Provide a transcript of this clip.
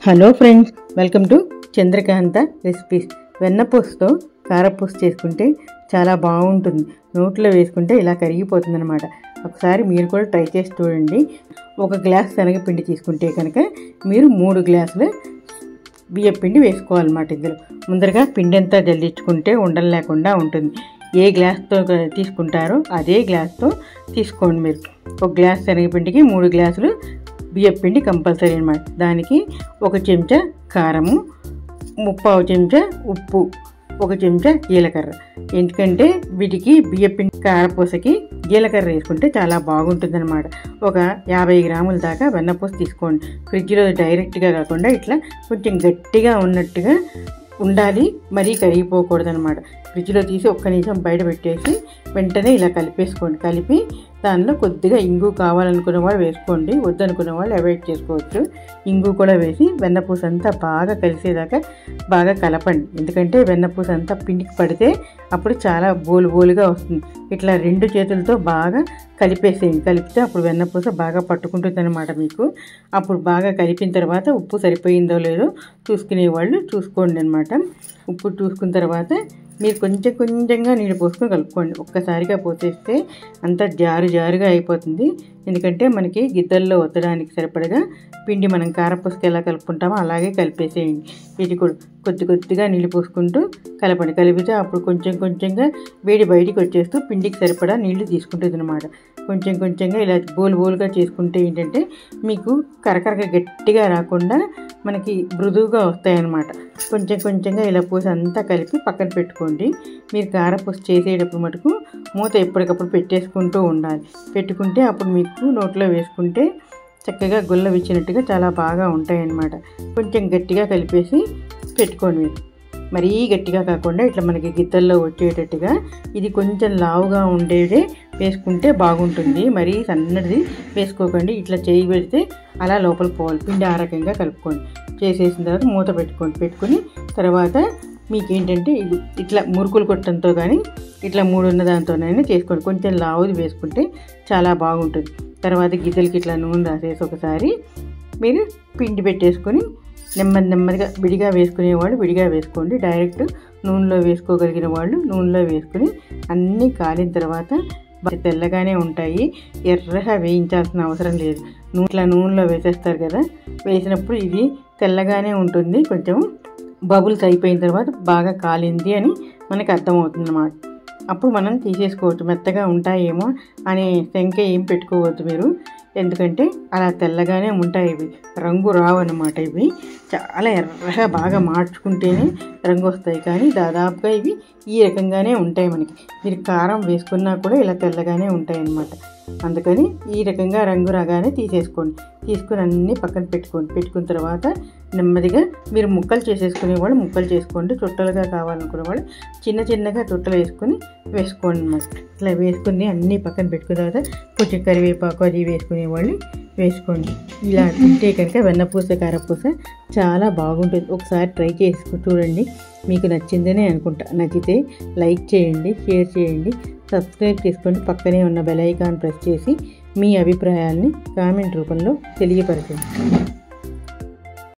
Hello friends, welcome to Chandrakantha recipes. వెన్నపూసతో కారపూస చేసుకుంటే చాలా బాగుంటుంది. నోట్లో వేసుకుంటే ఇలా కరిగిపోతుంది అనమాట. ఒకసారి మీరు కూడా ట్రై చేసి చూడండి. 1 గ్లాస్ శనగపిండి తీసుకుంటే కనుక మీరు 3 గ్లాసులు బియ్యపిండి వేసుకోవాలన్నమాట. ఇందులో ముందరగా పిండి అంతా జల్లించుకుంటే ఉండలు లేకుండా ఉంటుంది. ఏ గ్లాస్తో తీసుకుంటారో అదే గ్లాస్తో తీసుకోండి. మీరు 1 గ్లాస్ శనగపిండికి 3 గ్లాసులు బియ్యపిండి కంపల్సరీ అనమాట. దానికి 1 చెంచా కారము, 3/4 చెంచా ఉప్పు, 1 చెంచా జీలకర్ర. ఎందుకంటే వీటికి బియ్యపిండి కారపూసకి జీలకర్ర వేసుకుంటే చాలా బాగుంటుంది అనమాట. ఒక 50 గ్రాముల దాకా వెన్నపూస తీసుకోండి. ఫ్రిడ్జ్లో డైరెక్ట్గా కాకుండా ఇట్లా కొంచెం గట్టిగా ఉన్నట్టుగా ఉండాలి, మరీ కరిగిపోకూడదు అనమాట. ఫ్రిడ్జ్లో తీసి 1 నిమిషం బయట పెట్టేసి వెంటనే ఇలా కలిపేసుకోండి. కలిపి దానిలో కొద్దిగా ఇంగు కావాలనుకునే వాళ్ళు వేసుకోండి, వద్దనుకునే వాళ్ళు అవాయిడ్ చేసుకోవచ్చు. ఇంగు కూడా వేసి వెన్నపూస అంతా బాగా కలిసేదాకా బాగా కలపండి. ఎందుకంటే వెన్నపూస అంతా పిండికి పడితే అప్పుడు చాలా బోలుగా వస్తుంది. ఇట్లా 2 చేతులతో బాగా కలిపేసేయండి. కలిపితే అప్పుడు వెన్నపూస బాగా పట్టుకుంటుంది అనమాట మీకు. అప్పుడు బాగా కలిపిన తర్వాత ఉప్పు సరిపోయిందో లేదో చూసుకునే వాళ్ళు చూసుకోండి అనమాట. ఉప్పు చూసుకున్న తర్వాత మీరు కొంచెంగా నీళ్ళు పోసుకొని కలుపుకోండి. ఒక్కసారిగా పోసేస్తే అంతా జారుగా అయిపోతుంది. ఎందుకంటే మనకి గిద్దల్లో వత్తడానికి సరిపడగా పిండి మనం కారపూసకి ఎలా కలుపుకుంటామో అలాగే కలిపేసేయండి. ఇది కూడా కొద్దిగా నీళ్ళు పోసుకుంటూ కలపండి. కలిపితే అప్పుడు కొంచెంగా వేడి బయటికి వచ్చేస్తూ పిండికి సరిపడా నీళ్లు తీసుకుంటుంది అనమాట. కొంచెంగా ఇలా బోలుగా చేసుకుంటే ఏంటంటే మీకు కరకరగా గట్టిగా రాకుండా మనకి మృదువుగా వస్తాయన్నమాట. కొంచెంగా ఇలా పూసి అంతా కలిపి పక్కన పెట్టుకోండి. మీరు కారపూస చేసేటప్పుడు మటుకు మూత ఎప్పటికప్పుడు పెట్టేసుకుంటూ ఉండాలి. పెట్టుకుంటే అప్పుడు మీకు నోట్లో వేసుకుంటే చక్కగా గుల్ల విచ్చినట్టుగా చాలా బాగా ఉంటాయన్నమాట. కొంచెం గట్టిగా కలిపేసి పెట్టుకోండి. మీరు మరీ గట్టిగా కాకుండా ఇట్లా మనకి గిత్తల్లో వచ్చేటట్టుగా ఇది కొంచెం లావుగా ఉండేదే వేసుకుంటే బాగుంటుంది. మరీ సన్నది వేసుకోకండి. ఇట్లా చేయి పెడితే అలా లోపల పోవాలి. పిండి ఆ రకంగా కలుపుకోండి. చేసేసిన తర్వాత మూత పెట్టుకొని తర్వాత మీకేంటంటే ఇది ఇట్లా మురుకులు కొట్టడంతో కానీ ఇట్లా 3 ఉన్న దాంతోనైనా చేసుకోండి. కొంచెం లావుది వేసుకుంటే చాలా బాగుంటుంది. తర్వాత గిద్దలకి ఇట్లా నూనె రాసేసి ఒకసారి మీరు పిండి పెట్టేసుకొని నెమ్మదిగా విడిగా వేసుకునేవాళ్ళు విడిగా వేసుకోండి. డైరెక్ట్ నూనెలో వేసుకోగలిగిన వాళ్ళు నూనెలో వేసుకుని అన్నీ కాలిన తర్వాత తెల్లగానే ఉంటాయి. ఎర్రగా వేయించాల్సిన అవసరం లేదు. ఇట్లా నూనెలో వేసేస్తారు కదా, వేసినప్పుడు ఇది తెల్లగానే ఉంటుంది. కొంచెం బబుల్స్ అయిపోయిన తర్వాత బాగా కాలింది అని మనకు అర్థమవుతుంది అన్నమాట. అప్పుడు మనం తీసేసుకోవచ్చు. మెత్తగా ఉంటాయేమో అనే శంక ఏం పెట్టుకోవద్దు మీరు. ఎందుకంటే అలా తెల్లగానే ఉంటాయి. ఇవి రంగు రావు అన్నమాట. ఇవి చాలా ఎర్రగా బాగా మార్చుకుంటేనే రంగు వస్తాయి. కానీ దాదాపుగా ఇవి ఈ రకంగానే ఉంటాయి. మనకి మీరు కారం వేసుకున్నా కూడా ఇలా తెల్లగానే ఉంటాయి అన్నమాట. అందుకని ఈ రకంగా రంగు రాగానే తీసేసుకోండి. తీసుకుని అన్నీ పక్కన పెట్టుకున్న తర్వాత నెమ్మదిగా మీరు ముక్కలు చేసేసుకునే వాళ్ళు ముక్కలు చేసుకోండి. చుట్టలుగా కావాలనుకునే వాళ్ళు చిన్నగా చుట్టలు వేసుకోండి అన్నమాట. ఇట్లా వేసుకుని అన్నీ పక్కన పెట్టుకున్న తర్వాత కొంచెం కరివేపాకు అది వేసుకునే వాళ్ళు వేసుకోండి. ఇలా తింటే కనుక వెన్నపూస కారపూస చాలా బాగుంటుంది. ఒకసారి ట్రై చేసి చూడండి. మీకు నచ్చిందనే అనుకుంటా. నచ్చితే లైక్ చేయండి, షేర్ చేయండి, సబ్స్క్రైబ్ చేసుకోండి. పక్కనే ఉన్న బెల్ ఐకాన్ ప్రెస్ చేసి మీ అభిప్రాయాల్ని కామెంట్ రూపంలో తెలియపరచండి.